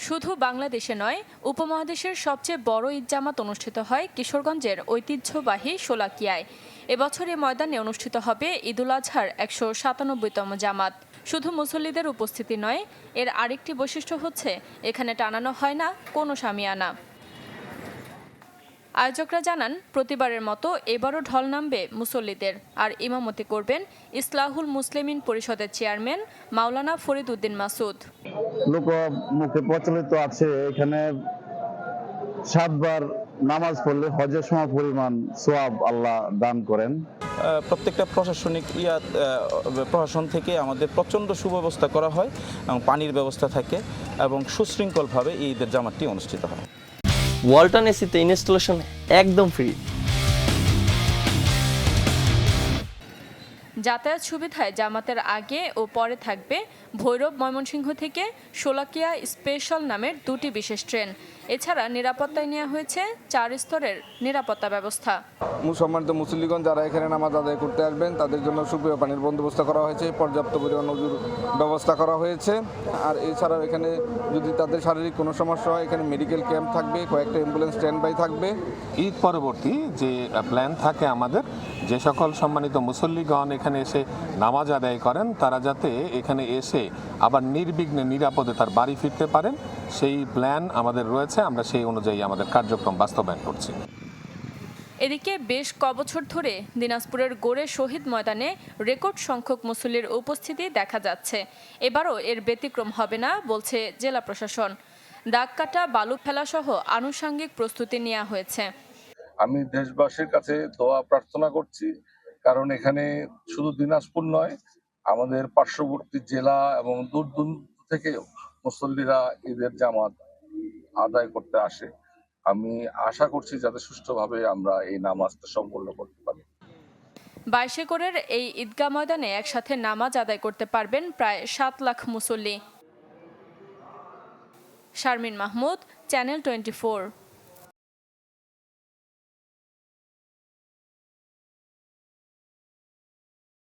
শুধু বাংলাদেশে নয়, উপমহাদেশের সবচেয়ে বড় ঈদ জামাত অনুষ্ঠিত হয় কিশোরগঞ্জের ঐতিহ্যবাহী শোলাকিয়ায়। এবছর এ ময়দানে অনুষ্ঠিত হবে ঈদুল আজহার ১৯৭তম জামাত। শুধু মুসল্লিদের উপস্থিতি নয়, এর আরেকটি বৈশিষ্ট্য হচ্ছে এখানে টানানো হয় না কোনো শামিয়ানা। আয়োজকরা জানান, প্রতিবারের মতো এবারও ঢল নামবে মুসল্লিদের। আর ইমামতি করবেন ইসলাহুল মুসলিমিন পরিষদের চেয়ারম্যান মাওলানা ফরিদ উদ্দিন মাসুদ। লোক মুখে প্রচলিত আছে এখানে 7 বার নামাজ পড়লে হজের সম পরিমাণ সওয়াব আল্লাহ দান করেন। প্রত্যেকটা প্রশাসনিক প্রশাসন থেকে আমাদের প্রচণ্ড সুব্যবস্থা করা হয় এবং পানির ব্যবস্থা থাকে এবং সুশৃঙ্খলভাবে এই ঈদের জামাতটি অনুষ্ঠিত হয়। ওয়ালটন এসিতে ইনস্টলেশন একদম ফ্রি। যাতায়াত সুবিধায় জামাতের আগে ও পরে থাকবে ভৈরব ময়মনসিংহ থেকে শোলাকিয়া স্পেশাল নামের 2টি বিশেষ ট্রেন। এছাড়া নিরাপত্তায় নেওয়া হয়েছে 4 স্তরের নিরাপত্তা ব্যবস্থা। সম্মানিত মুসল্লিগণ যারা এখানে নামাজ আদায় করতে আসবেন তাদের জন্য সুপেয় পানির বন্দোবস্ত করা হয়েছে, পর্যাপ্ত পরিমাণ ওযুর ব্যবস্থা করা হয়েছে। আর এছাড়াও এখানে যদি তাদের শারীরিক কোনো সমস্যা হয় এখানে মেডিকেল ক্যাম্প থাকবে, কয়েকটা অ্যাম্বুলেন্স স্ট্যান্ড বাই থাকবে। ঈদ পরবর্তী যে প্ল্যান থাকে আমাদের, যে সকল সম্মানিত মুসল্লিগণ এখানে এসে নামাজ আদায় করেন তারা যাতে এখানে এসে আবার নির্বিঘ্নে নিরাপদে তার বাড়ি ফিরতে পারেন, সেই প্ল্যান আমাদের রয়েছে। আমরা সেই অনুযায়ী আমাদের কার্যক্রম বাস্তবায়ন করছি। এদিকে বেশ কবছর ধরে দিনাজপুরের গোড়ে শহীদ ময়দানে রেকর্ড সংখ্যক মুসল্লির উপস্থিতি দেখা যাচ্ছে। এবারও এর ব্যতিক্রম হবে না বলছে জেলা প্রশাসন। দাগ কাটা, বালু ফেলা সহ আনুষঙ্গিক প্রস্তুতি নেওয়া হয়েছে। আমি দেশবাসীর কাছে দোয়া প্রার্থনা করছি, কারণ এখানে শুধু দিনাজপুর নয়, আমাদের পার্শ্ববর্তী জেলা এবং দূর দূরান্ত থেকে মুসল্লিরা ঈদের জামাত আদায় করতে আসে। আমি আশা করছি যাতে সুষ্ঠুভাবে আমরা এই নামাজটা সম্পন্ন করতে পারি। 22 একরের এই ঈদগাহ ময়দানে একসাথে নামাজ আদায় করতে পারবেন প্রায় 7 লাখ মুসল্লি। শারমিন মাহমুদ, চ্যানেল 24।